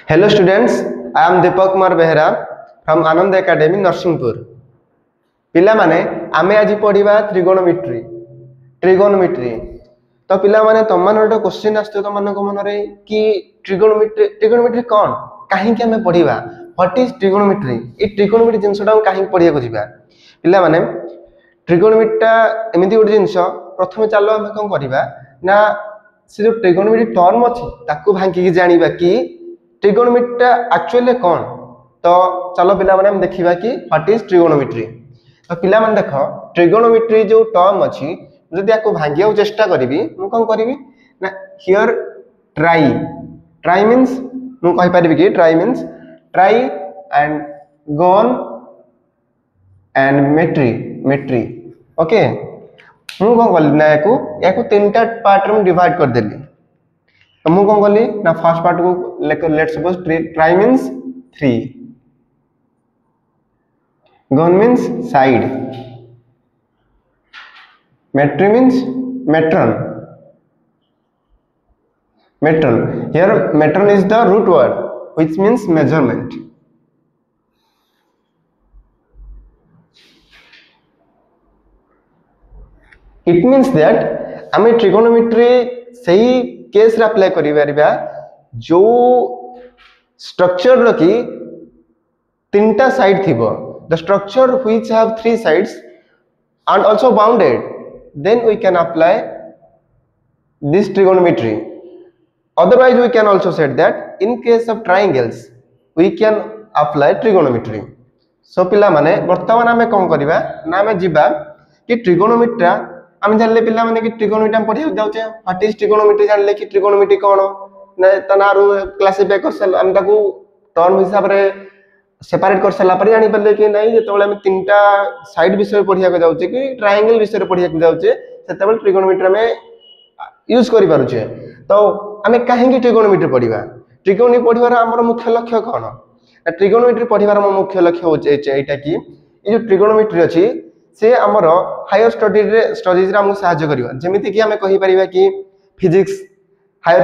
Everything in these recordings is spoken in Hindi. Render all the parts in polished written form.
Hello students, I am Deepak Kumar Behera from Anand Academy, Narsinghpur. पिला माने आमे आज पढ़िबा ट्रिगोनोमेट्री तो पिला माने तुम मान गोटे क्वेश्चन आसतो तुम मान मन रे कि ट्रिगोनोमेट्री कौन काहे कि हमें पढ़िबा व्हाट इज ट्रिगोनोमेट्री ए ट्रिगोनोमेट्री जिंसटा काहे पढ़िया को जिबा पिला माने ट्रिगोनोमेट्रीटा एमिति गोटे जिंस प्रथम चलो हम कोन करबा ना से जो ट्रिगोनोमेट्री टर्म अछि ताकू भांकी जानिबा कि ट्रिगोनोमेट्री एक्चुअली कौन तो चलो पिला माने हम देखिबा कि व्हाट इज ट्रिगोनोमेट्री तो पिला माने देखो ट्रिगोनोमेट्री जो टर्म अछि जदि याको भांगिया चेष्टा करिवि मु कोन करिवि ना हियर ट्राई मींस मु कहि परिबि कि tri means tri and gon and metry okay मु कोन कलि ना याको तीनटा पार्ट रे डिवाइड कर देली तो मु कोन कलि ना फर्स्ट पार्ट को let suppose tri means 3 gon means side metry means matron here matron is the root word which means measurement it means that आम ट्रिगोनोमेट्री सही केस रे अप्लाई करि परिबा जो स्ट्रक्चर रो कि तीनटा साइड थिबो the structure which have 3 sides and also bounded then we can apply this trigonometry. Otherwise we can also say that in case of triangles we can apply trigonometry. So पिला माने वर्तमान आमे कोन करिबा ना आमे जिबा कि ट्रिगोनोमेट्री आमे जानले पिला माने कि ट्रिगोनोमेट्री हम पढिया जाउचे व्हाट इज ट्रिगोनोमेट्री जानले कि ट्रिगोनोमेट्री कोन ना तनारु क्लासिफाई कर सल हम ताकू टर्म हिसाब रे सेपरेट कर सला पर जानि पले कि नहीं जेतबेले हम तीनटा साइड विषय पढिया के जाउचे कि ट्रायंगल विषय पढिया के जाउचे सेतबेले ट्रिगोनोमेट्री में यूज करि पारुचे तो हमें काहे कि ट्रिगोनोमेट्री पढिबा ट्रिगोनोमेट्री पढिबार हमर मुख्य लक्ष्य कोन ट्रिगोनोमेट्री पढिबार हमर मुख्य लक्ष्य होचे एटा कि ए जो ट्रिगोनोमेट्री अछि से हमर हायर स्टडीज रे हमहु सहायता करिवा जेमिति कि हमें कहि परिबा कि फिजिक्स हायर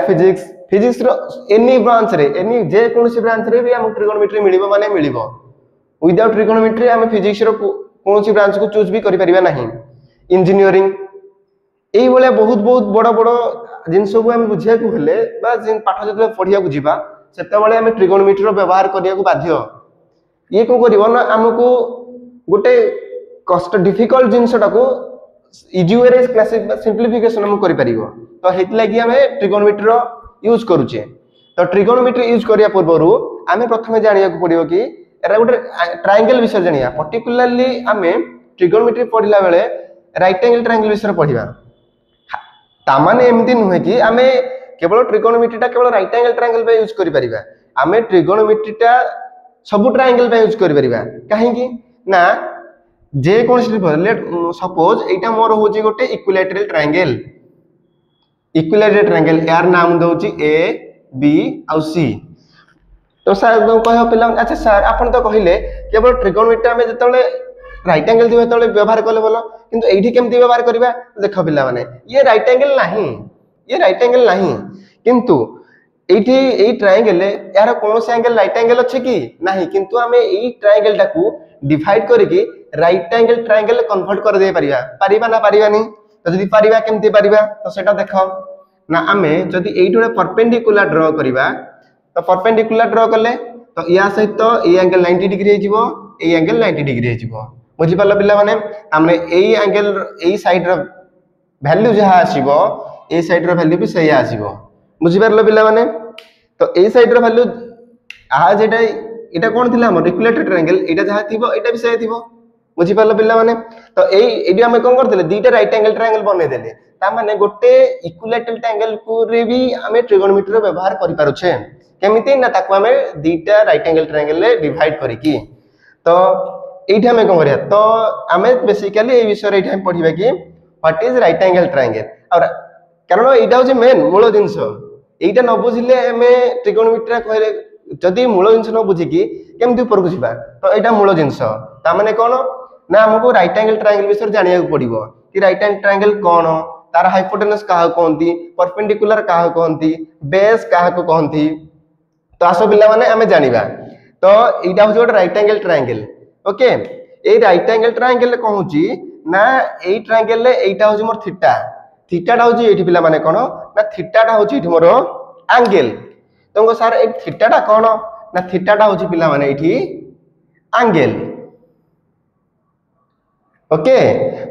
फिजिक्स रो एनी ब्रांच रे एनी जे कोनसी ब्रांच रे भी हम ट्रिगोनोमेट्री मिलिबो माने मिलिबो विदाउट ट्रिगोनोमेट्री हम फिजिक्स रो कोनसी ब्रांच को चूज भी करि परिबा नाही इंजीनियरिंग एई बोले बहुत बड़ जिंस को हम बुझिया को हेले बा जिन पाठ जते पढिया को जिबा सेते बेले हम ट्रिगोनोमेट्री रो व्यवहार करिया को बाध्य ये को करिवो ना हमको गोटे कष्ट डिफिकल्ट जिंसटा को इजी वे रे क्लासिफिकेशन सिंपलीफिकेशन हम करि परिबो तो हेति लागि हम ट्रिगोनोमेट्री रो यूज करूचे तो ट्रिगोनोमेट्री यूज करिया पूर्वरु आमे प्रथमे जानिया को पड़ियो कि एरा गोटे ट्रायंगल विषय जानिया पर्टिकुलरली आमे ट्रिगोनोमेट्री पढिला बेले राइट एंगल ट्रायंगल विषय पढिबा ता माने एमति नुहे कि आमे केवल ट्रिगोनोमेट्रीटा केवल राइट एंगल ट्रायंगल पे यूज करि परिबा आमे ट्रिगोनोमेट्रीटा सब ट्रायंगल पे यूज करि परिबा काहे कि ना जे कोन लेट सपोज एटा मोर होची गोटे इक्विलैटरल ट्रायंगल यार नाम दउची ए बी और सी तो सर तो कहो पिला अच्छा सर आपण तो कहिले केवल ट्रिगोनोमेट्री में जतले राइट एंगल दिबे तले व्यवहार करले बोलो किंतु एठी केमति व्यवहार करबा देखो पिला माने ये राइट एंगल नाही किंतु एठी एई ट्रायंगल यार कोन से एंगल राइट एंगल अछि कि नाही किंतु हमें एई ट्रायंगल टाकू डिवाइड करके राइट एंगल ट्रायंगल कन्वर्ट कर दे परिबा ना परिबानी तो जदि परिबा केमति परिबा तो सेटा देखो ना आमे जदि एई टोडे परपेंडिकुलर ड्रा करिबा तो परपेंडिकुलर ड्रा करले तो या सहित तो ए एंगल 90 डिग्री हिजिवो ए एंगल 90 डिग्री हिजिवो बुझि पालो पिला माने हमने एई एंगल एई साइड रो वैल्यू जहा आसीबो ए साइड रो वैल्यू भी सही आसीबो बुझि पारलो पिला माने तो ए साइड रो वैल्यू आ जेटा एटा कोन थिला हमर इक्विलैटरल ट्रायंगल एटा जहा थिबो एटा भी सही थिबो बुझि पारलो पिला माने तो एडी हम कोन करथिले दुईटा राइट एंगल ट्रायंगल बने देले ता माने गोटे इक्विलैटरल ट्रायंगल को रे भी हमें ट्रिगोनोमेट्री रो व्यवहार करि पारुछे केमिति ना ताको हमें दुईटा राइट एंगल ट्रायंगल ले डिवाइड करिकि तो एठी हमें कोन करिया तो हमें बेसिकली ए विषय रे एठी हम पढिबा कि what is right angle triangle और कारण एटा होचे मेन मूल जिंस एटा न बुझिले हमें ट्रिगोनोमेट्री कहले जदि मूल जिंस न बुझि कि केमति ऊपर को जिबा तो एटा मूल जिंस ता माने कोन ना हमको राइट एंगल ट्रायंगल विषय जानिया को पड़िबो कि राइट एंगल ट्रायंगल कोन तार हाइपोटेनस काहा कहंती परपेंडिकुलर काहा कहंती बेस काहा को कहंती तो आस पिला माने आमे जानिबा तो एटा हो गोटे राइट एंगल ट्रायंगल ओके ए राइट एंगल ट्रायंगल कोन होची ना ए ट्रायंगल रे एटा होची मोर थीटा थीटाटा होची एठी पिला माने कोन ना थीटाटा होची एठी मोर एंगल तुमको सर ए थीटाटा कोन ना थीटाटा होची पिला माने एठी एंगल ओके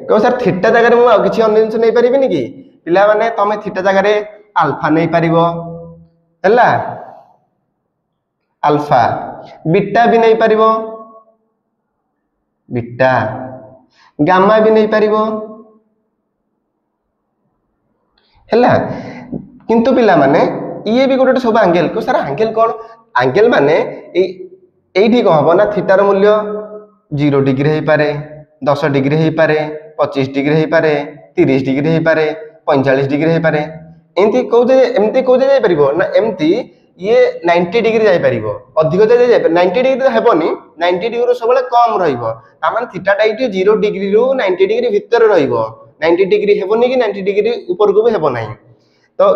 तो सर थीटा जगह मु किसी अन्य जिनिस नहीं परिबिनी कि पिला माने तमे थीटा जगह रे अल्फा नहीं परिबो हला अल्फा बीटा भी नहीं परिबो बीटा गामा भी नहीं परिबो हला किंतु पिला माने ये भी गोटे सब एंगल को सर एंगल कौन एंगल माने एठी को हबो ना थीटार मूल्य 0 डिग्री हे पारे 10 डिग्री हे पारे 25 डिग्री हे पारे 30 डिग्री हे पारे 45 डिग्री हे पारे एमती कोजे जाय परिबो ना एमती ये 90 डिग्री जाय परिबो अधिक जाय 90 डिग्री तो हेबोनी 90 डिग्री सबले कम रहिबो ता माने थीटाटा इटी 0 डिग्री रु 90 डिग्री भीतर रहिबो 90 डिग्री हेबोनी कि 90 डिग्री ऊपर को भी हेबो नाही तो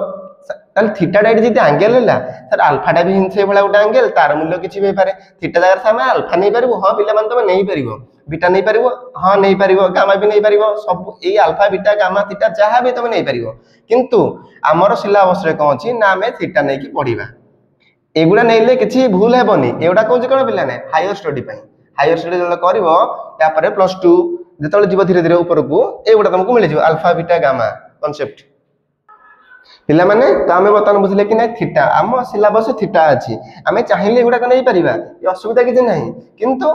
ताल थीटाटा इटी जति एंगल होला सर अल्फाटा भी हिंसे भला गोटे एंगल तार मूल्य किछि भी पारे थीटा जगह सामे अल्फा नहीं परिबो हां पिला मान तमे नहीं परिबो बीटा नहीं परिबो हां नहीं परिबो गामा भी नहीं परिबो सब ए अल्फा बीटा गामा थीटा जहां भी तमे नहीं परिबो किंतु हमर सिलेबस रे कोन अछि ना हमें थीटा नहीं की पढिबा एगुडा नैले किछि भूल हेबोनी एगुडा कोन कोन पिला ने हायर स्टडी जले करबो या परे +2 जेतले जीव धीरे धीरे ऊपर को एगुडा तुमको मिले जो अल्फा बीटा गामा कांसेप्ट पिला माने तो आमे बतन बुझले कि नै थीटा हम सिलेबस थीटा अछि आमे चाहिले एगुडा को नहीं परिबा ये असुविधा किछि नहीं किंतु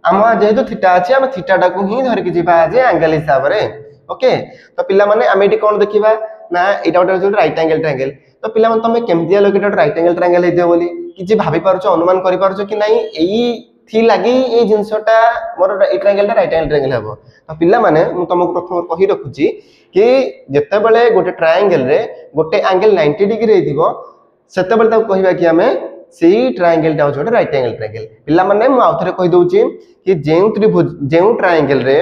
हम जेहेतु थीटा अछि हम थीटाटा को ही धरि कि जिबा जे एंगल हिसाब रे ओके तो पिला माने आमे एटी कोन देखिबा ना एटा गोटे राइट एंगल ट्रायंगल तो पिला माने तमे केमतिया लोकेटेड राइट एंगल ट्रायंगल हेदियो बोली कि जे भाबी पारछो अनुमान करि पारछो कि नाही एई थी लागि ए जिंसटा मोर ए ट्रायंगल राइट एंगल ट्रायंगल हेबो तो पिला माने मु तमको प्रथम कहि रखुची कि जेते बेले गोटे ट्रायंगल रे गोटे एंगल 90 डिग्री हेदिबो सेते बेले ताको कहिबा कि हमें सेही ट्रायंगल टा होछ राइट एंगल ट्रायंगल पिला माने मु आउथरे कहि दउची कि जेउ त्रिभुज जेउ ट्रायंगल रे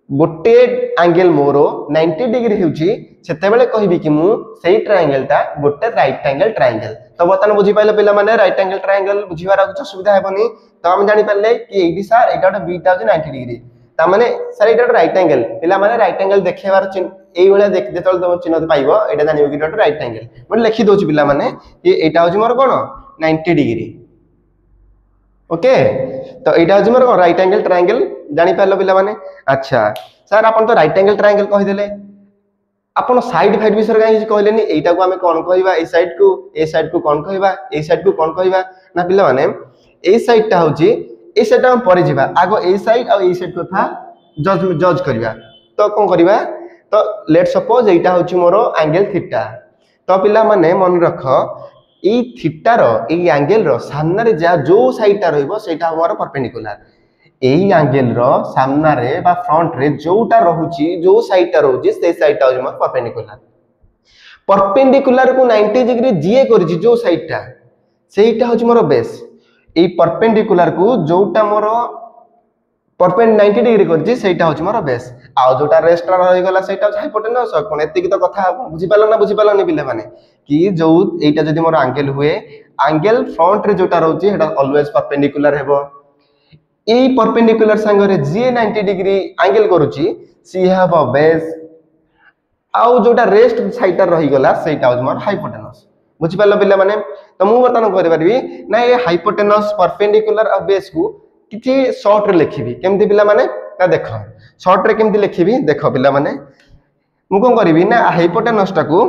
गोटे एंगल मोर 90 डिग्री हेउची सेते बेले कहिबी कि मु सेही ट्रायंगल टा गोटे राइट एंगल ट्रायंगल तो बतन बुझी पाइले पिला माने राइट एंगल ट्रायंगल बुझीवार कुछ सुविधा हेबनी तो हम जानि पाले कि एडी सर एटा बीटा 90 डिग्री ता माने सर एटा राइट एंगल पिला माने राइट एंगल देखेबार एई बेले देख जेतल तो चिन्ह पाइबो एटा जानिबो कि एटा राइट एंगल मैं लिखि दोछि पिला माने कि एटा होछि मोर कोन 90 डिग्री ओके तो एटा होछि मोर राइट एंगल ट्रायंगल जानि पालो पिला माने अच्छा सर अपन तो राइट एंगल ट्रायंगल कहि देले अपन साइड फाइड विषय काहे कहलेनी एटा को हमें कोन कहबा ए साइड को कोन कहबा ए साइड को कोन कहबा ना पिला माने ए साइड ता होछि ए साइड हम परे जिबा आगो ए साइड और ए साइड कथा जज करबा तो कोन करबा तो लेट सपोज एटा होछि मोर एंगल थीटा तो पिला माने मन रख ए थीटा रो ए एंगल रो सामने रे जा जो साइड ता रहइबो सेटा हमर परपेंडिकुलर एई एंगल रो सामना रे बा फ्रंट रे जोटा रहउची जो साइड ता रहउची से साइड ता होछि मोर परपेंडिकुलर को 90 डिग्री जीए करछि जो साइड ता सेटा होछि मोर बेस ए परपेंडिकुलर को जोटा मोर परपेंड 90 डिग्री करछि सेटा होछि मोर बेस आ जोटा रेस्ट रहि गला सेटा होछि हाइपोटेनस कोन एति तो कथा बुझि पालनी बिले माने कि जो एटा जदि मोर एंगल हुए एंगल फ्रंट रे जोटा रहउची हेटा ऑलवेज परपेंडिकुलर हेबो ए परपेंडिकुलर संगरे जे 90 डिग्री एंगल करूची सी हैव अ बेस आउ जोटा रेस्ट साइड ता रहि गला सेटा होज मोर हाइपोटेनस बुझि पालो पिला माने तो मु बर्तन करि परबी ना ए हाइपोटेनस परपेंडिकुलर और बेस को किछि शॉर्ट रे लिखिबी केमति पिला माने ना देखो शॉर्ट रे केमति लिखिबी देखो पिला माने मु कोन करबी ना हाइपोटेनस टा को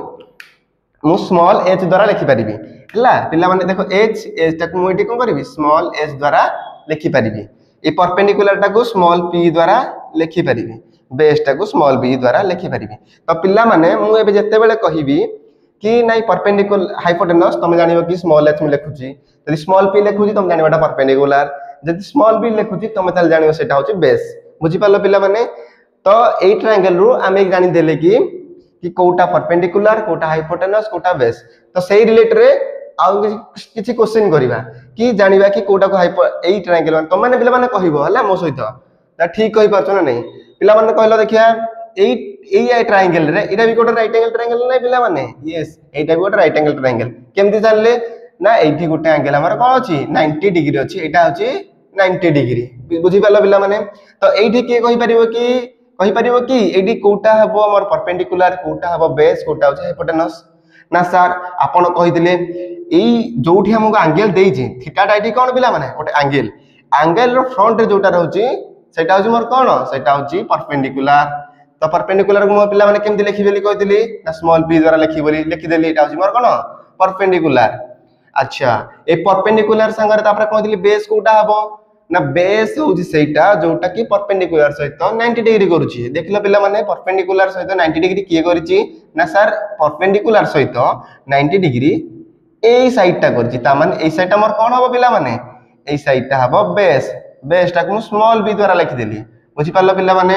मु स्मॉल h द्वारा लिखि परिबी हला पिला माने देखो h टा को मु एटी कोन करबी स्मॉल h द्वारा लिखि परिबी ए परपेंडिकुलर टा को स्मॉल p द्वारा लिखि परिबी बेस टा को स्मॉल b द्वारा लिखि परिबी तो पिला माने मु एबे जत्ते बेले कहिबी कि नै परपेंडिकुलर हाइपोटेनस तुम जानिबो कि स्मॉल h में लिखुची यदि स्मॉल p लिखुची तुम जानिबाटा परपेंडिकुलर जदि स्मॉल b लिखुची तुम ताल जानिबो सेटा होची बेस बुझि पालो पिला माने तो ए ट्रायंगल रु आमे जानि देले कि कोटा परपेंडिकुलर कोटा हाइपोटेनस कोटा बेस तो सेही रिलेट रे आउ किछि क्वेश्चन करिबा कि जानिबा कि कोटा को हाइपो ए ट्रायंगल मान तुम माने पिला माने कहिबो हला मो सहित ता ठीक कहि परछो ना नै पिला माने कहलो देखिया ए ट्रायंगल रे एटा भी कोटा राइट एंगल ट्रायंगल नै पिला माने यस एटा भी कोटा राइट एंगल ट्रायंगल केमति जानले ना एठी गोटे एंगल हमर कोन अछि 90 डिग्री अछि एटा अछि 90 डिग्री बुझी पालो पिला माने तो एठी के कहि परिबो कि एठी कोटा हबो हमर परपेंडिकुलर कोटा हबो बेस कोटा अछि हाइपोटेनस ना सर आपण कहिदिले एई जोठी हमको एंगल देइछि थीटाटा एठी कोन पिला माने गोटे एंगल रो फ्रंट रे जोटा रहउछि सेटा होछि मोर कोन सेटा होछि परपेंडिकुलर तो परपेंडिकुलर को मो पिला माने केमति लिखि बेली कहिदिली ना स्मॉल p द्वारा लिखि बोली लिखि देली एटा होछि मोर कोन परपेंडिकुलर अच्छा ए परपेंडिकुलर संगे तापर कहिदिली बेस कोटा हबो ना बेस होछि सेटा जोटा कि परपेंडिकुलर सहित 90 डिग्री करूछि देखलो पिला माने परपेंडिकुलर सहित 90 डिग्री किए करिछि ना सर परपेंडिकुलर सहित 90 डिग्री ए साइडटा करछि ता माने ए साइडटा मोर कोन हबो पिला माने ए साइडटा हबो बेस टा को स्मॉल b द्वारा लिखि देली बुझि पालो पिला माने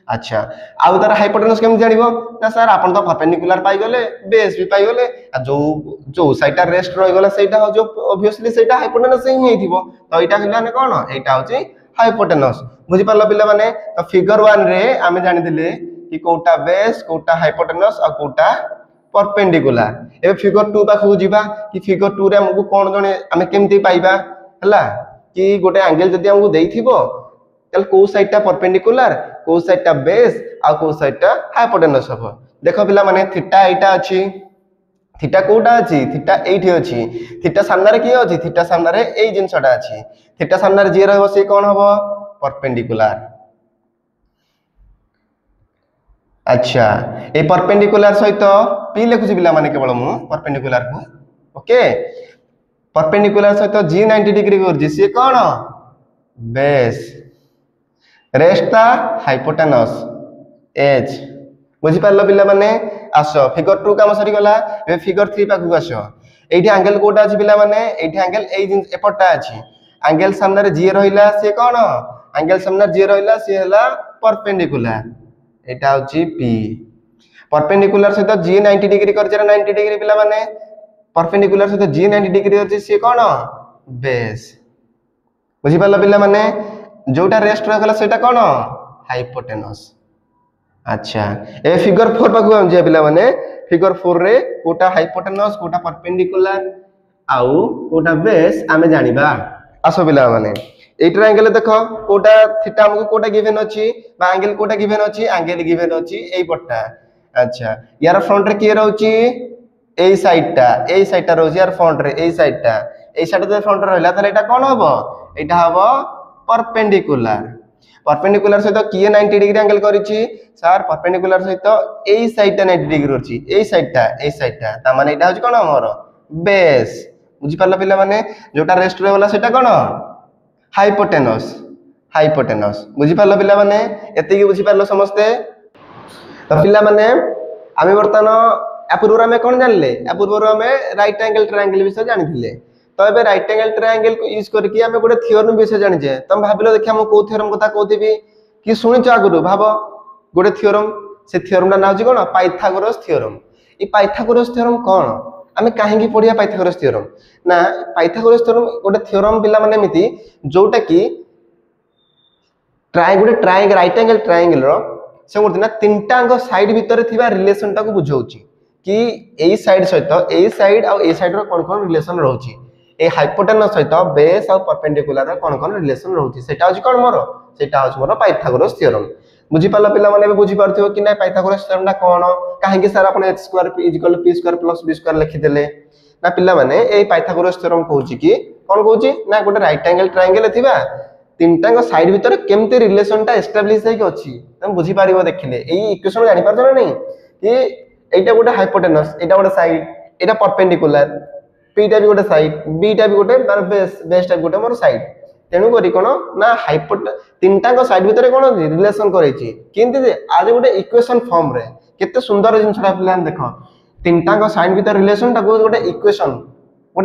अच्छा आउ तार हाइपोटेनस केम जानिबो ना सर आपण तो परपेंडिकुलर पाई गले बेस भी पाई गले आ जो साइडटा रेस्ट रहि गला सेटा हो जो ऑब्वियसली सेटा हाइपोटेनस ही हेथिबो तो एटा कहला ने कोन एटा होची हाइपोटेनस बुझि पालो पिला माने तो फिगर 1 रे आमे जानि दिले कि कोटा बेस कोटा हाइपोटेनस आ कोटा परपेंडिकुलर ए फिगर 2 पाखु जिबा कि फिगर 2 रे हमकु कोन जने आमे केमति पाइबा हला कि गोटे एंगल जदी हमकु देइथिबो तल को साइडटा परपेंडिकुलर को साइडटा बेस आ को साइडटा हाइपोटेनस हबो देखो पिला माने थीटा एटा अछि थीटा कोटा अछि थीटा एठी अछि थीटा सामने रे की अछि थीटा सामने रे एई जिंसटा अछि थीटा सामने रे जे रहबो से कोन हबो परपेंडिकुलर अच्छा ए परपेंडिकुलर सहित p लिखुछि पिला माने केवल मु परपेंडिकुलर को ओके परपेंडिकुलर सहित g 90 डिग्री करछि से कोन बेस रेस्टा हाइपोटेनस h बुझी पारलो पिला माने आसो फिगर 2 काम सरी गला ए फिगर 3 पाकु आसो एठी एंगल कोटा अछि पिला माने एठी एंगल ए जिन एपटा अछि एंगल सामने रे जे रहिला से कोन एंगल सामने जे रहिला से हला परपेंडिकुलर एटा होछि p परपेंडिकुलर से तो g 90 डिग्री कर जरा 90 डिग्री पिला माने परपेंडिकुलर से तो g 90 डिग्री अछि से कोन बेस बुझी पारलो पिला माने जोटा रेस्ट रह गला सेटा कोन हाइपोटेनस अच्छा ए फिगर 4 पाकु हम जे पिला माने फिगर 4 रे कोटा हाइपोटेनस कोटा परपेंडिकुलर आउ कोटा बेस आमे जानिबा आसो पिला माने ए ट्रायंगल देखो कोटा थीटा हमको कोटा गिवन अछि बा एंगल कोटा गिवन अछि एई पट्टा अच्छा यार फ्रंट रे के रहउछि एई साइडटा रहउछि यार फ्रंट रे एई साइड जे फ्रंट रहला ताले एटा कोन हबो एटा हबो परपेंडिकुलर सहित किए 90 डिग्री एंगल करिछि सर परपेंडिकुलर सहित एई साइडटा 90 डिग्री रहउछि एई साइडटा ता माने एटा होछि कोन हमर बेस बुझि पारला पिला माने जोटा रेस्ट रे वाला सेटा कोन हाइपोटेनस बुझी पारलो पिला माने एति की बुझी पारलो समस्ते तो पिला माने आमे वर्तमान अपूर्व में कोन जानले अपूर्व में राइट एंगल ट्रायंगल विषय जानिथिले तो एबे राइट एंगल ट्रायंगल को यूज करके आमे गोटे थ्योरम विषय जानिजे तुम भाबिलो देखि हम को थ्योरम कथा कहथिबी कि सुनिछ आगुरु भाबो गोटे थ्योरम से थ्योरम ना नाउछि कोन पाइथागोरस थ्योरम ई पाइथागोरस थ्योरम कोन आमे काहेकि पढिया पाइथागोरस थ्योरम ना पाइथागोरस थ्योरम गोटे थ्योरम पिला माने एमिति जोटा कि ट्रायंगल राइट एंगल ट्रायंगल रो से मोर ना तीनटा अंग साइड भीतर थिबा रिलेशन टा को बुझौछि कि एई साइड सहित एई साइड आ एई साइड रो कोन रिलेशन रहउछि ए हाइपोटेनस सहित बेस और परपेंडिकुलर रो कोन रिलेशन रहउछि सेटा होछि कोन मोर सेटा होछि मोर पाइथागोरस थ्योरम बुझी पाला पिला माने बुझी पारथियो कि नै पाइथागोरस थ्योरम ना कोन काहे कि सर अपन h² p = b² लिखि देले ना पिला माने ए पाइथागोरस थ्योरम कहउछि कि कोन कहउछि ना गोटे राइट एंगल ट्रायंगल थिबा तीनटा को साइड भीतर केमते रिलेशन टा एस्टैब्लिश है कि अछि तुम बुझी पारिबो देखिले एई इक्वेशन जानि पारछ ना नहीं कि एटा गोटे हाइपोटेनस एटा गोटे साइड एटा परपेंडिकुलर p टा भी गोटे साइड b टा भी गोटे माने बेस टा गोटे मोर साइड तेनु करी कोन ना तीनटा को साइड भीतर कोन रिलेशन करैछि किंतु आज गोटे इक्वेशन फॉर्म रे केते सुंदर जिंसटा प्लान देखो तीनटा को साइड भीतर रिलेशन टा गोटे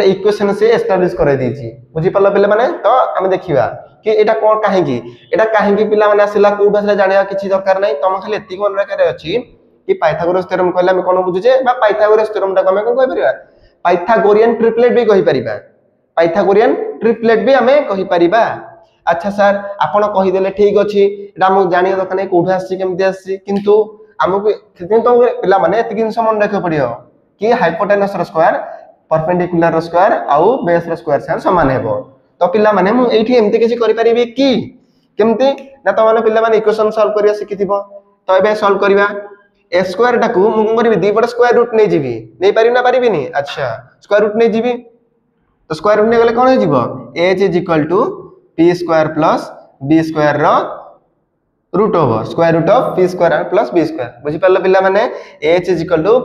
इक्वेशन से एस्टैब्लिश कर देछि बुझी पाला पिला माने तो हम देखिबा कि एटा कोन काहेकि पिला माने आसिला कोड आसिला जानिया किछि दरकार नै तम खाली एति मन रखरे अछि कि पाइथागोरस थ्योरम कहला हम कोन बुझुजे बा पाइथागोरस थ्योरम टा हम कोन कहि परिबा पाइथागोरियन ट्रिपलेट भी कहि परिबा पाइथागोरियन ट्रिपलेट भी हमें कहि परिबा अच्छा सर आपण कहि देले ठीक अछि एटा हम जानिया दरकार नै कोड आसी केमति आसी किंतु हमकु तो पिला माने एति दिन मन रखे पड़ियो कि हाइपोटेनस रो स्क्वायर परपेंडिकुलर स्क्वायर आउ बेस स्क्वायर सार समान हेबो तो पिला माने मु एठी एम्ति किछि करि परिबे कि केमति ना तो माने पिला माने इक्वेशन सॉल्व करिया सिखिथिबो तो एबे सॉल्व करिवा ए स्क्वायर टाकू मु करिबि दी पट स्क्वायर रूट नै जिबि नै पारि ना पारिबिनी अच्छा स्क्वायर रूट नै जिबि तो स्क्वायर रूट नै गले कोन हो जिवो h p square plus b square रो root over square root of p square plus b square बुझि पारलो पिला माने h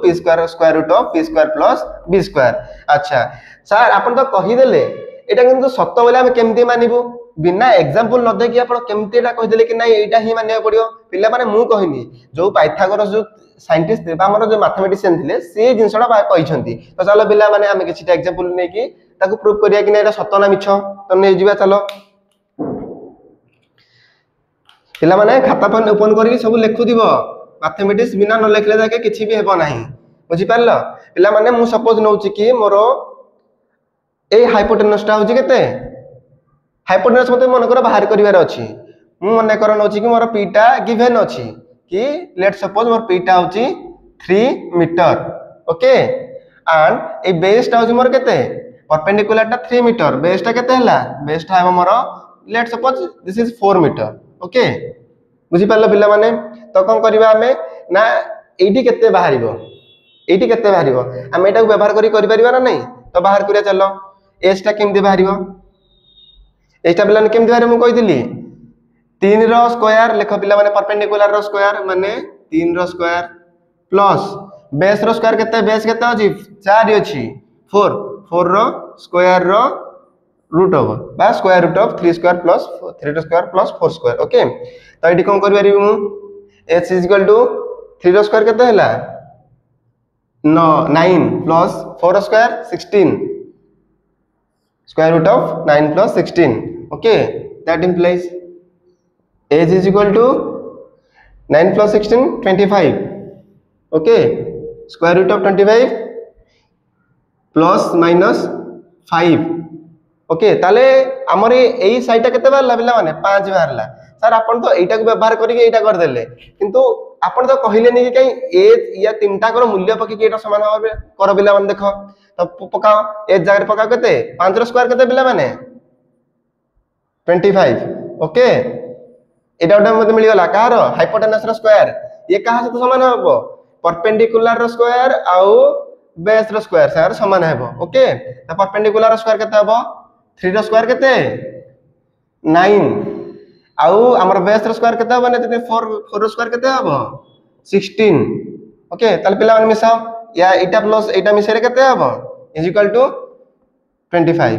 p square root of p square plus b square अच्छा सर आपण तो कहि देले एटा किंतु सत्य बोले हम केमती मानिबु बिना एग्जांपल न दे कि आपण केमती एटा कहि देले कि नाही एटा ही मानिया पड़ियो पिला माने मु कहिनी जो पाइथागोरस जो साइंटिस्ट थे हमर जो मैथमेटिशियन थिले से जिंसडा कहिसंती तो चलो पिला माने हम किछटा एग्जांपल नै कि ताको प्रूव करिया कि नै एटा सत्य ना मिछ तो नै जिबा चलो पिला माने खाता पेन ओपन करके सब लिखु दिबो मैथमेटिक्स बिना न लिखले जाके किछि भी हेबो नाही बुझि पारलो पिला माने मु सपोज नउची कि मोरो ए हाइपोटेनसटा होची केते हाइपोटेनस मते मन कर बाहर करिवार अछि मु मन कर नउची कि मोर पीटा गिवन अछि कि लेट सपोज मोर पीटा होची 3 मीटर ओके एंड ए बेसटा होची मोर केते परपेंडिकुलर टा 3 मीटर बेसटा केते हला बेसटा है मोर let suppose this is 4 metre okay बुझी पारलो पिला माने तो कोन करबा हमें ना एठी केते बाहरिबो एठी केते बाहरिबो हम एटा को व्यवहार करि परिबा ना नहीं तो बाहर करिया चलो एच टा केमते बाहरिबो एच टा पिला ने केमते बाहरे मु कहि दिली 3 रो स्क्वायर लेख पिला माने परपेंडिकुलर रो स्क्वायर माने 3 रो स्क्वायर प्लस बेस रो स्क्वायर केते बेस केते अछि 4 अछि 4 4 रो स्क्वायर रो रूट ओवर बा square root of 3 square plus 3 square plus 4 square okay तो एडी कोन करि परिबु h = 3 रो स्क्वायर केते हला 9 plus 4 square 16 square root of 9 plus 16 okay that implies h is equal to 9 plus 16 25 okay square root of 25 plus minus 5 okay ताले हमर एई साइडटा केते बारला बिला माने 5 बारला सर आपण तो एटा को व्यवहार करी के एटा कर देले किंतु आपण तो कहिले नै कि कई ए या तीनटा कर मूल्य पकी के एटा समान होबे कर बिला माने देखो तो पकाओ ए जगह पकाओ केते 5 रो स्क्वायर केते बिला माने 25 ओके एटा ओटा मते मिली गला कार हाइपोटेनस रो स्क्वायर ये कहा से तो समान होबो परपेंडिकुलर रो स्क्वायर आउ बेस रो स्क्वायर सार समान हेबो ओके त परपेंडिकुलर रो स्क्वायर केते हेबो 3 रो स्क्वायर केते 9 आउ हमर बेस रो स्क्वायर केते हेबो ने 4 रो स्क्वायर केते हेबो 16 ओके ताले पिला माने मिसाओ या एटा प्लस एटा मिसेरे केते हेबो इज इक्वल टू 25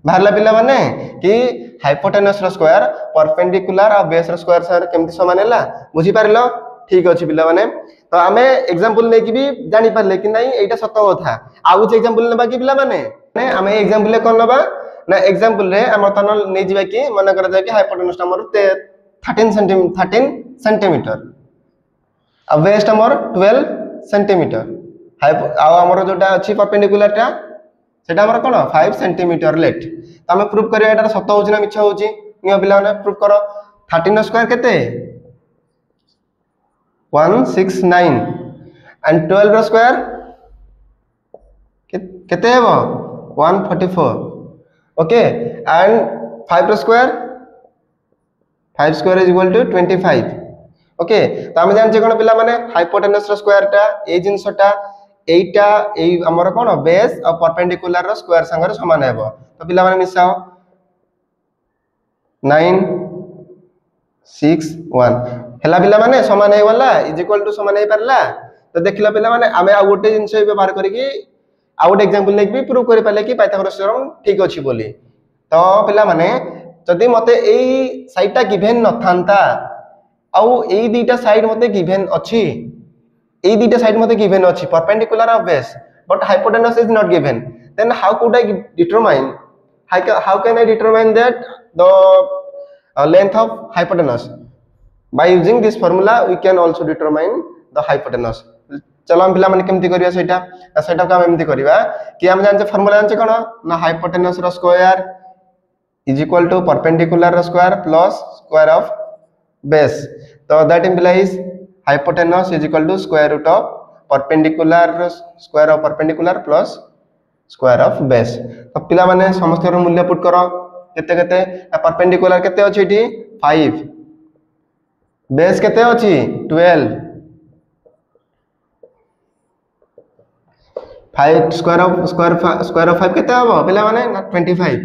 बाहरला पिला माने कि हाइपोटेनस रो स्क्वायर परपेंडिकुलर आ बेस रो स्क्वायर सार केमति समान हैला बुझी पारलो ठीक अछि पिला माने तो हमें एग्जांपल नै कि भी जानि पारले कि नै एटा सत्य कथा आउ जे एग्जांपल नेबा कि पिला माने हमें एग्जांपल ले कोन लेबा ना एग्जांपल रे हमर तन नै जिबा कि मन कर जाय कि हाइपोटेनस हमर 13 सेंटीमीटर आ बेस हमर 12 सेंटीमीटर आ हमर जोटा अछि परपेंडिकुलर टा सेटा हमर कोन 5 सेंटीमीटर लेट त हमें प्रूफ करिया एटा सत्य होछि ना मिछ होछि नियो पिला ने प्रूफ करो 13 स्क्वायर केते 169 and 12 रो स्क्वायर केते हेबो 144 ओके एंड 5 रो square 5 square is equal to 25 okay तो हम जान जे कोन पिला माने हाइपोटेनस रो स्क्वायर टा ए जिंसटा एटा ए हमर कोन बेस और परपेंडिकुलर रो स्क्वायर संगर समान हेबो तो पिला माने मिसाओ 9 6 1 हेला पिला माने समान हे वाला इज इक्वल टू समान हे परला तो देखला पिला माने हमें आ गोटे जिंस व्यवहार करी कि आ गोटे एग्जांपल ले भी प्रूव करि पाले कि पाइथागोरस थ्योरम ठीक अछि बोली तो पिला माने जदी मते एई साइडटा गिवन न थांता आउ एई दुईटा साइड मते गिवन अछि एई दुईटा साइड मते गिवन अछि perpendicular of base but hypotenuse is not given then how could I determine how can I determine that the length of hypotenuse by using this formula we can also determine the hypotenuse चलो हम पिला माने केमति करिया सेटा को हम एमति करिवा कि हम जान फार्मूला जान कोन ना हाइपोटेनस रो square is equal to perpendicular रो square plus square of base तो that implies hypotenuse is equal to square root of perpendicular square of perpendicular plus square of base. तो पिला माने समस्त मूल्य पुट करो केते केते परपेंडिकुलर केते अछि एठी 5 बेस केते अछि 12 5 स्क्वायर ऑफ 5 केते हबो पिला माने 25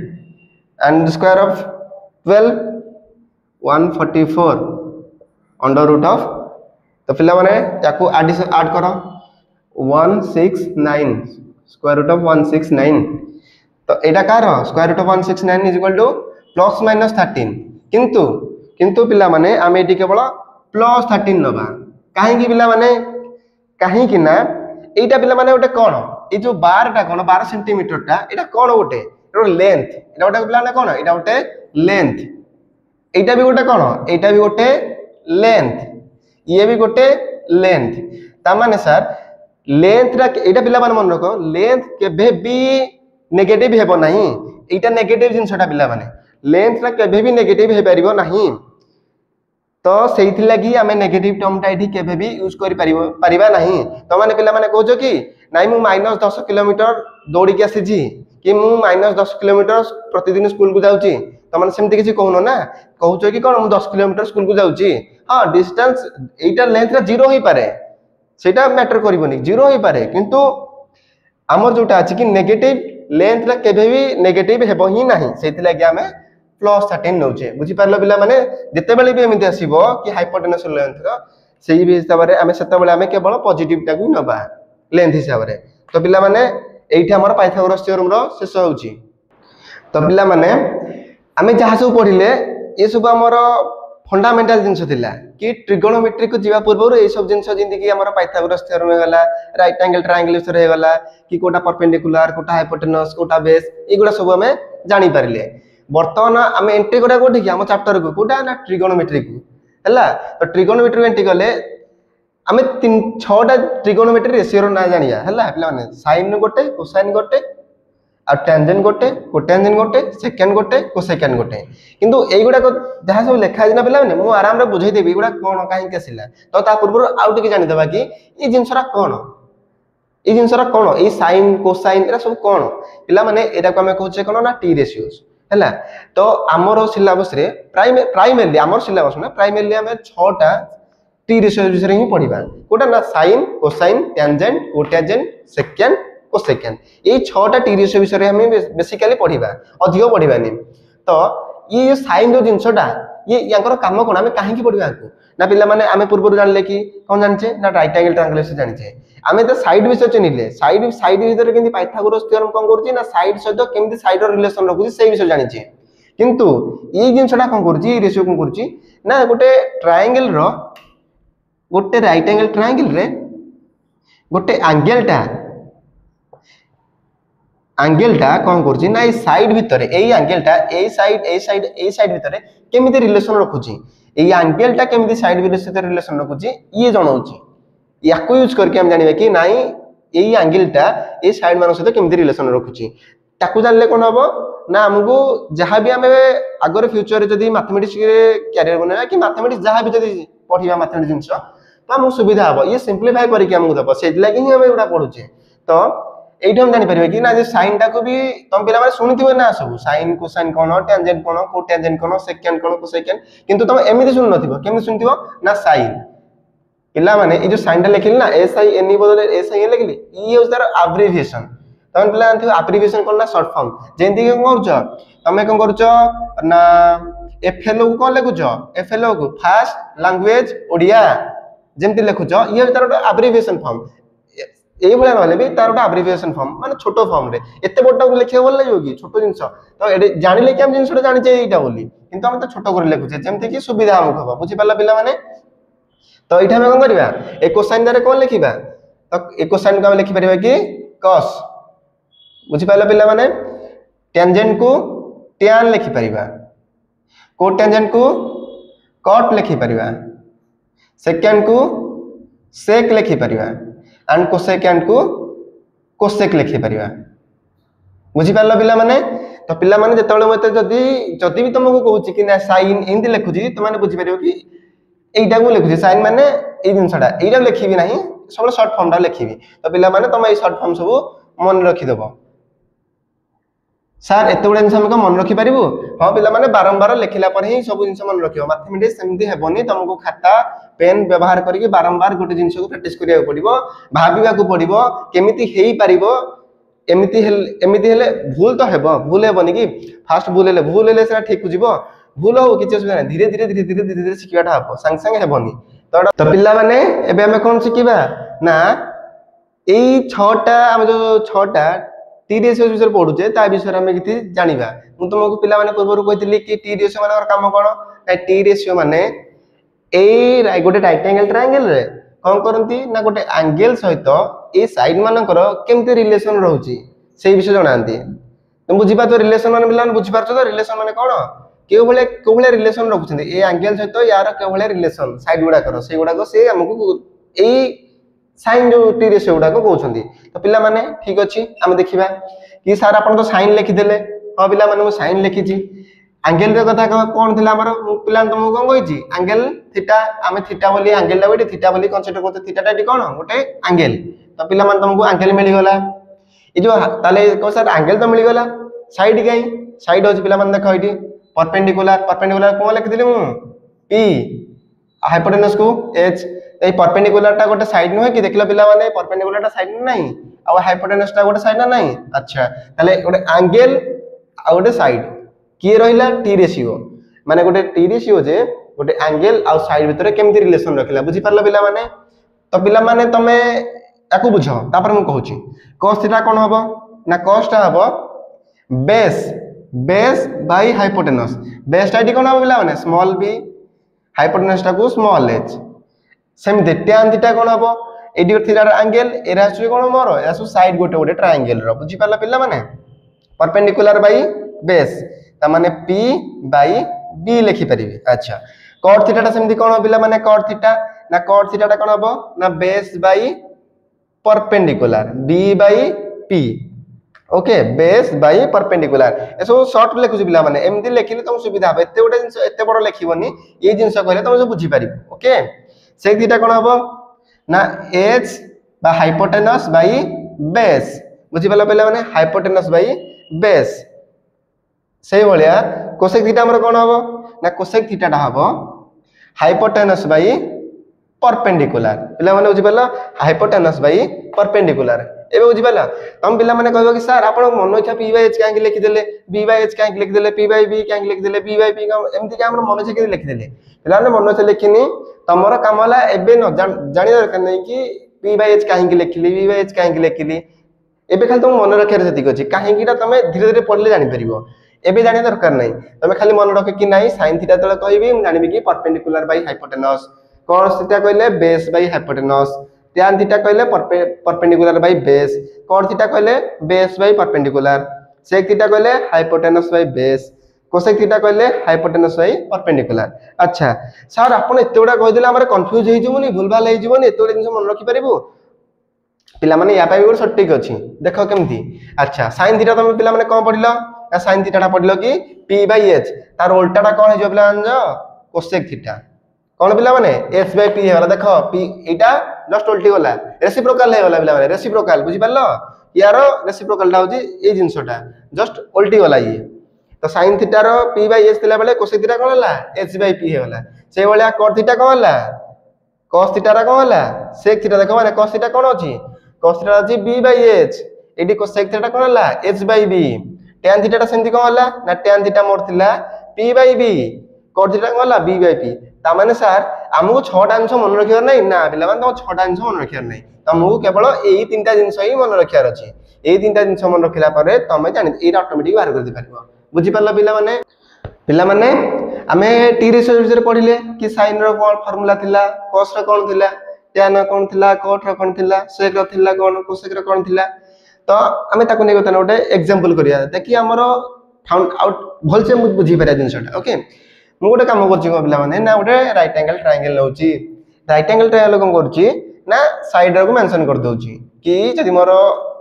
and square of 12 144 under root of. तो पिला माने याकू ऐड करो 169 स्क्वायर रूट ऑफ 169। तो एटा कार square root of 169 is equal to plus minus 13 किंतु किंतु पिला माने आमे एटी केवल प्लस 13 नबा काहे कि पिला माने काहे कि ना एटा पिला माने ओटे कोन ए जो बार टा कोन 12 सेंटीमीटर टा एटा कोन ओटे एटा लेंथ एटा ओटे पिला माने कोन एटा ओटे लेंथ एटा भी गोटे कोन एटा भी गोटे लेंथ ये भी गोटे लेंथ ता माने सर लेंथ रा एटा पिला माने मन रखो लेंथ केबे भी नेगेटिव हेबो नाही एटा नेगेटिव जिंसटा पिला माने लेंथ रा केबे भी नेगेटिव हे परिबो नाही। तो सेइथि लागि आमे नेगेटिव टर्म टा एठी केबे भी यूज करि परिबा नाही। तो माने पिला माने कहजो कि नाइ मु -10 किलोमीटर दौड़ी के आसी कि मु -10 किलोमीटर प्रतिदिन स्कूल को जाउची तो माने सेमति किछि कहनो ना कहउचो कि कोन मु 10 किलोमीटर स्कूल को जाउची हां डिस्टेंस एटा लेंथ रा जीरो होई पारे सेटा मैटर करबोनी जीरो होई पारे किंतु हमर जोटा अछि कि नेगेटिव लेंथ रा केबे भी नेगेटिव हेबो ही नाही सेति लागि आमे प्लस 13 नउचे बुझी पारलो पिला माने जते बेले भी एमिति आसीबो कि हाइपोटेनस लेंथ रा सेही भी हिसाब रे आमे सेते बेले आमे केवल पॉजिटिव टा को नबा लेंथ हिसाब रे। तो पिला माने एठी हमर पाइथागोरस थ्योरम रो शेष होउची। तो पिला माने आमे जहा सब पढिले ए सब हमर फंडामेंटल जिंस थिला कि ट्रिगोनोमेट्री को जीवा पूर्व ए सब जिंस जिंदि कि हमर पाइथागोरस थ्योरम हे गला राइट एंगल ट्रायंगल विषय हे गला कि कोटा परपेंडिकुलर कोटा हाइपोटेनस कोटा बेस एगुडा सब हमें जानि पारिले। वर्तमान आम एंट्री करा कोठी कि हम चैप्टर को कोटा ना ट्रिगोनोमेट्री को हला। तो ट्रिगोनोमेट्री एंट्री कले आम 6टा ट्रिगोनोमेट्री रेशियो रो ना जानिया हला पिला माने साइन गोटे कोसाइन गोटे आ टेंजेंट गोटे कोटेंजेंट गोटे सेकेंड गोटे कोसेकेंड गोटे किंतु एगुडा को जहा सब लिखा जिना पिला माने मु आराम रे बुझाई देबी एगुडा कोन काहे के आसिला। तो ता पूर्व आउट के जानि देबा कि ई जिंसरा कोन ई जिंसरा कोन ई साइन कोसाइन एरा सब कोन पिला माने एटा को हमें कहउचे कोन ना टी रेशियोस हला। तो हमर सिलेबस रे प्राइमरी हमर सिलेबस में प्राइमरी हमें 6टा टी रेशियो विषय ही पढिबा कोटा ना sine cosine tangent cotangent secant cosecant ए 6टा टी रेशियो विषय हमें बेसिकली पढिबा अधिक पढिबानी। तो ये साइन जो जिंसटा ये यांकर काम कोन हमें काहे की पढिबा को ना पिला माने हमें पूर्व जानले कि कोन जानचे ना राइट एंगल ट्रायंगल से जानचे हमें तो साइड विषय चिनिले साइड साइड भीतर केंति पाइथागोरस थ्योरम कोन करछि ना साइड सहित केंति साइड रो रिलेशन रखुछि सेही विषय जानिछे किंतु ई जिंसटा कोन करछि रेशियो कोन करछि ना गोटे ट्रायंगल रो गोटे राइट एंगल ट्रायंगल रे गोटे एंगल टा कोन करछि ना ई साइड भीतर एई एंगल टा एई साइड भीतर केमिति रिलेशन रखुछि एई एंगल टा केमिति साइड भीतर रिलेशन रखुछि ये जणाउछि याको यूज करके हम जानिबे कि नाही एई एंगल टा ए साइड मान सहित केमिति रिलेशन रखुछि ताकू जानले कोन हबो ना हमको जहां भी हमें आगर फ्यूचर रे जदी मैथमेटिक्स रे कैरियर बनेना कि मैथमेटिक्स जहां भी जदी पढिबा मैथमेटिक्स जिंस तो हम सुविधा हबो ये सिंपलीफाई करके हमको दबो से लागि ही हम एडा पढुचे। तो एठी हम जानि परिबे कि ना जे साइन टा को भी तुम पिला माने सुनिथिबे ना सब साइन कोसाइन कोन टेंजेंट कोन कोटेंजेंट कोन सेकेंड कोन कोसेकेंड किंतु तुम एमिति सुन नथिबो केमिति सुनथिबो ना साइन पिला माने ए जो साइन टा लिखिल ना एस आई एन ई बदले एस आई लिखिली ई इज तार एब्रिविएशन तमन पिला जानथिबो एब्रिविएशन कोन ना शॉर्ट फॉर्म जेंति के करछो तमे कोन करछो ना एफएलओ को कोन लिखुछो एफएलओ को फास्ट लैंग्वेज ओडिया जेंति लिखुछो ये तार एब्रिविएशन फॉर्म एई भला रहले भी तार एब्रिविएशन फॉर्म माने छोटो फॉर्म रे एते बडटा को लिखिया बोल लागो कि छोटो जिंस तो एडे जानिले कि हम जिंसटा जानि छै एटा बोली किंतु हम तो छोटो कर लिखुछे जेंति कि सुविधा हमको हबो बुझि पाला पिला माने। तो एठा हम कोन करबा ए कोसाइन दारे कोन लिखिबा तो ए कोसाइन को हम लिखि परिबा कि cos बुझि पाला पिला माने टेंजेंट को tan लिखि परिबा कोटेंजेंट को cot लिखि परिबा सेकेंड को sec लिखि परिबा एंड कोसेकेंड को कोसेक लिखि परिबा बुझि पाला पिला माने। तो पिला माने जेतबेले मते जदी भी तुमको कहूची कि ना साइन इंदी लिखुची त माने बुझि परिबो कि एटा को लिखुची साइन माने ए जिंसटा एटा लिखिबी नाही सब शॉर्ट फॉर्म टा लिखिबी। तो पिला माने तुम ए शॉर्ट फॉर्म सब मन रखि देबो ସାର୍ ଏତେ ଗୁଡେ ଜିନିଷ ଆମେ କଣ ମନେ ରଖିପାରିବୁ? ହଁ ପିଲାମାନେ ବାରମ୍ବାର ଲେଖିଲା ପରେ ହିଁ ସବୁ ଜିନିଷ ମନେ ରଖିବ। ମାଥମେଟିକ୍ସ ସେମିତି ହେବନି, ତମକୁ ଖାତା ପେନ୍ ବ୍ୟବହାର କରିକି ବାରମ୍ବାର ଗୋଟେ ଜିନିଷକୁ ପ୍ରାକ୍ଟିସ କରିବାକୁ ପଡିବ, ଭାବିବାକୁ ପଡିବ କେମିତି ହେଇପାରିବ। ଏମିତି ହେଲେ ଭୁଲ ତ ହେବ, ଭୁଲ ହେବନି କି? ଫାଷ୍ଟ ଭୁଲ ହେଲେ ସେଟା ଠିକ ଯିବ। ଭୁଲ ହଉ କିଛି ଅସୁବିଧା ନାହିଁ, ଧୀରେ ଶିଖିବାଟା ହବ, ସାଙ୍ଗେ ସାଙ୍ଗେ ହେବନି। ତ ପିଲାମାନେ ଏବେ ଆମେ କଣ ଶିଖିବା ନା ଏଇ ଛଅଟା ଆମେ ଯୋଉ ଛଅଟା टी रेशियो विषय पढ़ुचे ता विषय में किसी जानिबा। मु तुमको पिला माने पूर्व कहितली कि टी रेशियो मानकर काम कोन ना टी रेशियो माने ए गोटे राइट एंगल ट्रायंगल रे कोन करंती ना गोटे एंगल सहित ए साइड मानकर केमते रिलेशन रहउची से विषय जणांती। तुम बुझी पातो रिलेशन माने पिला बुझी पारछो तो रिलेशन माने कोन केउ भले रिलेशन रखुछन्ती ए एंगल सहित यार केउ भले रिलेशन साइड गुडा करो से गुडा को से हमको ए साइन जो टी रेशियो गुडा को कहउछन्ती। तो पिला माने ठीक अछि हम देखिबा कि सर आपण तो साइन लिखि देले। हां पिला माने मु साइन लिखिछि। एंगल रे कथा कोन थिला हमर पिला तुमको कोन कहिछि एंगल थीटा आमे थीटा बोली एंगल ला बेटी थीटा बोली कंसीडर करते थीटा टी कोन गोटे एंगल। तो पिला माने तुमको एंगल मिली गला ए जो ताले को सर एंगल तो मिली गला साइड काई साइड होछि पिला माने देखो इटी परपेंडिकुलर कोन लिखि दिले मु p हाइपोटेनस को h ए परपेंडिकुलर टा गोटे साइड नुहे कि देखलो पिला माने परपेंडिकुलर टा साइड नहीं आ हाइपोटेनस टा गोटे साइड ना नहीं। अच्छा ताले गोटे एंगल आ गोटे साइड किए रहिला टी रेशियो माने गोटे टी रेशियो जे गोटे एंगल आ साइड भितर केमती रिलेशन रखिला बुझी पारलो पिला माने। तो पिला माने तमे याकू बुझो तापर मु कहूची cos थीटा कोन हबो ना cos टा हबो बेस बाय हाइपोटेनस। बेस टा कोन हबो पिला माने स्मॉल b हाइपोटेनस टा को स्मॉल h। सेमते tan थीटा कोन हबो एडी थीटार एंगल एरा सु कोन मोर एरा सु साइड गोटे गोटे ट्रायंगल रो बुझी पाला पिला माने। परपेंडिकुलर बाय बेस ता माने p बाय b लिखि परिबे। अच्छा cot थीटा ता सेमती कोन पिला माने cot थीटा ता कोन हबो ना base by perpendicular b by p। Okay base by perpendicular ए सब शॉर्ट लिखुची पिला माने एमती लिखिले तुम सुविधा हो एते गोटे जिंस एते बड़ लिखिबोनी ए जिंस कहले तुम सब बुझी परिबो। ओके सेक थीटा कोन हबो ना h बा हाइपोटेनस बाय बेस बुझी पाला पहले माने हाइपोटेनस बाय बेस। सेही भलिया कोसेक थीटा हमर कोन हबो ना कोसेक थीटा टा हबो हाइपोटेनस बाय परपेंडिकुलर पिला माने बुझी पाला हाइपोटेनस बाय परपेंडिकुलर। एबे बुझी पाला तुम पिला माने कहबो कि सर आपण मन इच्छा p बाय h काहे लिखि देले b बाय h काहे लिखि देले p बाय b काहे लिखि देले b बाय p एमती का हमर मन इच्छा के लिखि देले पिला माने मन इच्छा लिखिनी तमरा कामला एबे न जानि दरकार नै कि p बाय h काहे लिखिली b बाय h काहे लिखिली एबे खाली तुम मन रखियार जति अछि काहे किटा तमे धीरे धीरे पढले जानि परिबो। एबे जानि दरकार नै तमे खाली मन रख कि नै sin थीटा तले कहबी हम जानिबी कि perpendicular by hypotenuse cos theta कहले base by hypotenuse tan theta कहले perpendicular by base cot theta कहले base by perpendicular sec theta कहले hypotenuse by base cosec theta कहले हाइपोटेनस बाय परपेंडिकुलर। अच्छा सर आपण एतेडा कहि दिले हमर कंफ्यूज हे जिवोनी भूलभाल हे जिवोनी एतेडा जिंस मन रखि परिबो पिला माने या पाइ गोर सटीक अछि देखो केमती। अच्छा sin थीटा तुम पिला माने कोन पढिलो या sin थीटा पढिलो कि p बाय h तार उल्टाटा कोन हे जो पिला जानो cosec थीटा कोन पिला माने h बाय p हेला देखो p एटा जस्ट उल्टी गला रेसिप्रोकल हे गला पिला माने रेसिप्रोकल बुझी पारलो यार रेसिप्रोकल टा होजी ए जिंसटा जस्ट उल्टी गला ये। तो sin theta rho p bye h थिला बेले cosec थीटा कोन हला h बाय p हे गला से भलिया cot थीटा कोन हला cos थीटा रा कोन हला sec थीटा देखो माने cos थीटा कोन अछि cos थीटा अछि b बाय h एडी cosec थीटा कोन हला h by b tan theta टा सेंती कोन हला ना tan थीटा मोर थिला p by b cot theta कोन हला b बाय p ता माने सर हमहु 6 टा अंश मन रखियार नै ना पिला माने तो 6 टा अंश मन रखियार नै तमहु केवल एई 3 टा जिंस ही मन रखियार अछि एई 3 टा जिंस मन रखिला परे तमे जानि एटा ऑटोमेटिक बाहर कर दे पारिबो बुझी पारला पिला माने आमे टी रेशियो विषय पढिले कि sin रो कोन फार्मूला थिला cos रो कोन थिला tan रो कोन थिला cot रो कोन थिला sec रो थिला कोन cosec रो कोन थिला। तो आमे ताको नै गतन ओटे एग्जांपल करिया देखि हमरो फाउंड आउट भल से बुझी पारा जिंसटा। ओके मु गोटे काम करछि पिला माने ना ओटे राइट एंगल ट्रायंगल लउची राइट एंगल ट्रायंगल कोन करछि ना साइड रो को मेंशन कर दोछि कि जदि मोर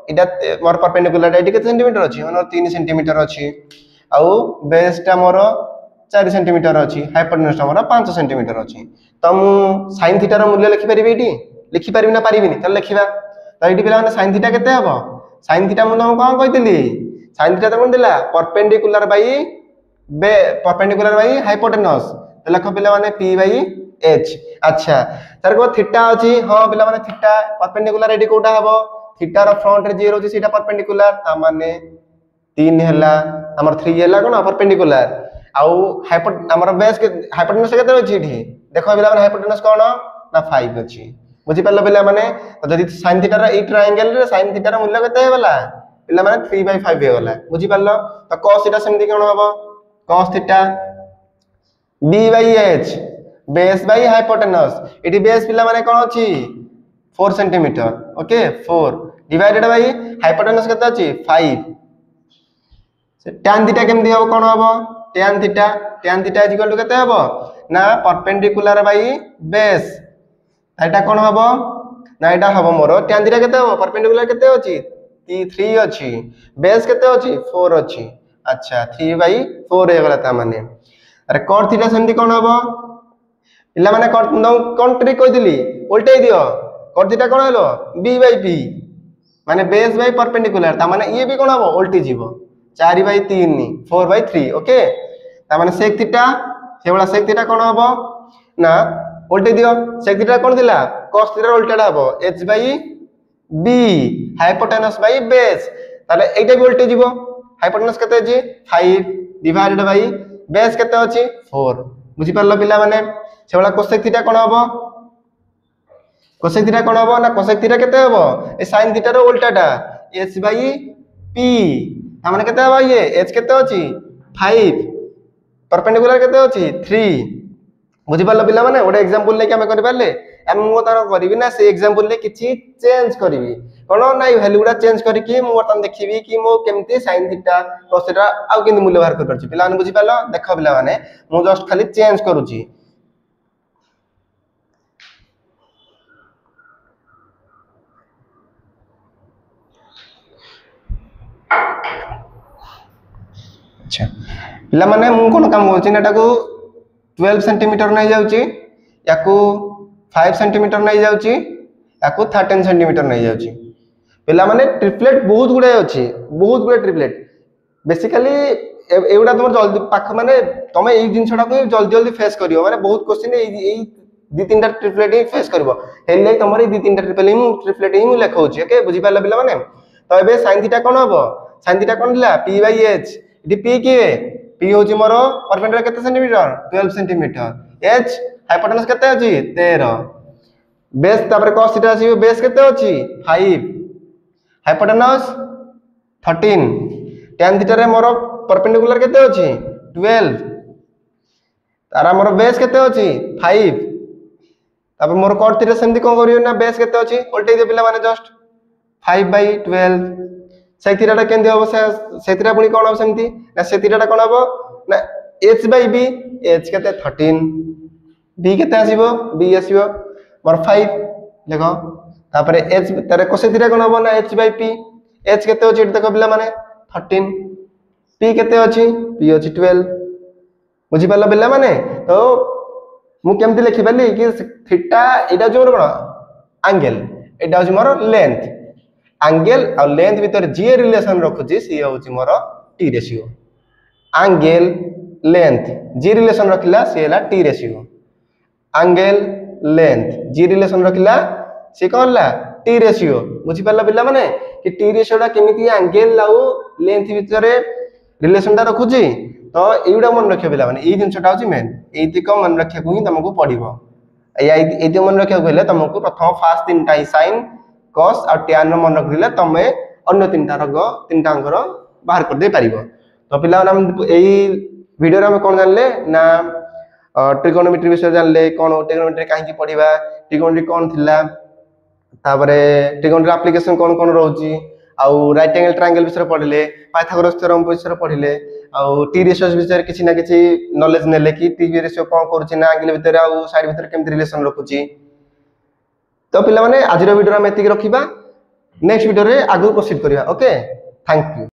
इटा मोर परपेंडिकुलर एटी के सेंटीमीटर अछि मोर 3 सेंटीमीटर अछि आउ बेस टा मोर 4 सेंटीमीटर अछि हाइपोटेनस टा मोर 5 सेंटीमीटर अछि त मु sin थीटा रो मूल्य लिखि परिबे एटी लिखि परिबि ना परिबिनी त लिखिबा त एटी पिला माने sin थीटा केते हबो sin थीटा मु तुम कोन कहितली sin थीटा कोन दिला परपेंडिकुलर बाई हाइपोटेनस तो लिख पिला माने p बाई h। अच्छा तार को थीटा अछि हां पिला माने थीटा परपेंडिकुलर एडी कोटा हबो थीटा रो फ्रंट रे 0 अछि सेटा परपेंडिकुलर ता माने 3 हैला हमर 3 हैला कोन परपेंडिकुलर आउ हमर बेस के हाइपोटेनस केते अछि ठी देखो पिला माने हाइपोटेनस कोन ना 5 अछि बुझि पालो पिला माने जदि sin थीटा रा ई ट्रायंगल रे sin थीटा रा मूल्य केते हेला पिला माने 3/5 हे वाला बुझि पालो तो cos थीटा सेमति कोन हबो cos theta b/h base by hypotenuse eighty base पिला माने कोन अछि 4 centimetre okay 4 divided by hypotenuse केते अछि 5 tan थीटा केमति हबो कोन हबो tan theta is equal to केते हबो ना परपेंडिकुलर बाय बेस एटा कोन हबो ना एटा हबो मोर tan थीटा केते हबो परपेंडिकुलर केते अछि 3 अछि बेस केते अछि 4 अछि अच्छा 3/4 हे गला ता माने अरे cot थीटा सेमति कोन हबो इला माने कोन ट्रिक कहि दिली उल्टे दियो cot थीटा कोन हलो b/p माने बेस बाय परपेंडिकुलर ता माने ये भी कोन हबो उल्टी जीवो 4/3 4/3 ओके ता माने sec थीटा सेवला sec थीटा कोन हबो ना उल्टे दियो sec थीटा कोन दिला cos थीटा उल्टाडा हबो h/b हाइपोटेनस बाय बेस ताले एटा भी उल्टे जीवो हाइपोटेनस केते अछि 5 डिवाइडेड बाय बेस केते अछि 4 बुझि पारलो पिला माने सेवला cosec थीटा कोन हबो cosec थीटा कोन हबो ना cosec थीटा केते हबो ए sin थीटा रो उल्टाटा h/p ता माने केते हबो ये h केते अछि 5 परपेंडिकुलर केते अछि 3 बुझि पारलो पिला माने ओडे एग्जांपल लेके हम करि पारले हम मो तार करिवि ना से एग्जांपल ले किछि चेंज करिवि कोन नाइ वैल्यू गुडा चेंज करि कि मो बर्तन देखिबि कि मो केमति sin थीटा cos थीटा आ केमति मूल्य बाहर कर परछि पिला माने बुझि पारलो देखो पिला माने मो जस्ट खाली चेंज करूछि अच्छा पिला माने मु कोन काम होछि नेटा को 12 सेंटीमीटर नै जाउची याकू 5 सेंटीमीटर नै जाउची याकू 13 सेंटीमीटर नै जाउची पिला माने ट्रिपलेट बहुत गुडे अछि बहुत गुडे ट्रिपलेट बेसिकली एउडा तुम जल्दी पाख माने तमे एई जिंसडा को जल्दी जल्दी फेस करियो माने बहुत क्वेश्चन एई दि तीनटा ट्रिपलेट ही फेस करबो हेले तमरे दि तीनटा ट्रिपलेट ही लेखौची ओके बुझि पाला पिला माने तो एबे sin थीटा कोन हबो sin थीटा कोन दिला p/h इडी p के p होची मोर परपेंडिकुलर केते सेंटीमीटर 12 सेंटीमीटर h हाइपोटेनस केते अछि 13 बेस तापर cos थीटा अछि बेस केते अछि 5 हाइपोटेनस 13 tan थीटा रे मोर परपेंडिकुलर केते अछि 12 तारा मोर बेस केते अछि 5 तापर मोर cot थीटा सेमति कोन करियो ना बेस केते अछि उल्टे दे पिला माने जस्ट 5/12 sec थीटा टा केंदे हो से थीटा पुनी कोन हो सेमति ना से थीटा टा कोन हो ना h/b h केते 13 b केते आसीबो b आसीबो मोर 5 देखो तापर h तारे cos थीटा कोन हो ना h/p h केते अछि देखो पिला माने 13 p केते अछि p अछि 12 बुझि पाला पिला माने तो मु केमति लिखि पाली कि थीटा एटा जो कोन एंगल एटा अछि मोर लेंथ एंगल और लेंथ भीतर जे रिलेशन रखुची सी होची more tea ratio angle length जे रिलेशन रखिला सी हला टी रेशियो एंगल लेंथ जे रिलेशन रखिला सी कोन ला टी रेशियो बुझि पाला पिला माने कि टी रेशियोटा केमिति एंगल लाउ लेंथ भीतर रिलेशन ता रखुची तो एउडा मन रखियो पिला माने ए जिंसटा होची मेन एति को मन रखिया को ही तुमको पडिबो एति मन रखिया को तुमको प्रथम फास्ट तीनटा sin cos और tan रो मन रखिले तमे अन्य तीनटा अंकर बाहर कर दे पारिबो तो पिला हम एई वीडियो रे हम कोन जानले ना ट्रिगोनोमेट्री विषय जानले कोन ट्रिगोनोमेट्री काहे की पढिबा ट्रिगोनोमेट्री कोन थिला तापरे ट्रिगोनोमेट्री एप्लीकेशन कोन कोन रहउची आ राइट एंगल ट्रायंगल विषय पढिले पाइथागोरस थ्योरम विषय पढिले आ टी रेशियो विषय किछि ना किछि नॉलेज नेले कि टी रेशियो कोन करूची ना एंगल भीतर आ साइड भीतर केमति रिलेशन रखुची तो पिला माने आज वीडियो में एतिक रखिबा नेक्स्ट वीडियो रे आगु प्रोसीड करिया ओके थैंक यू।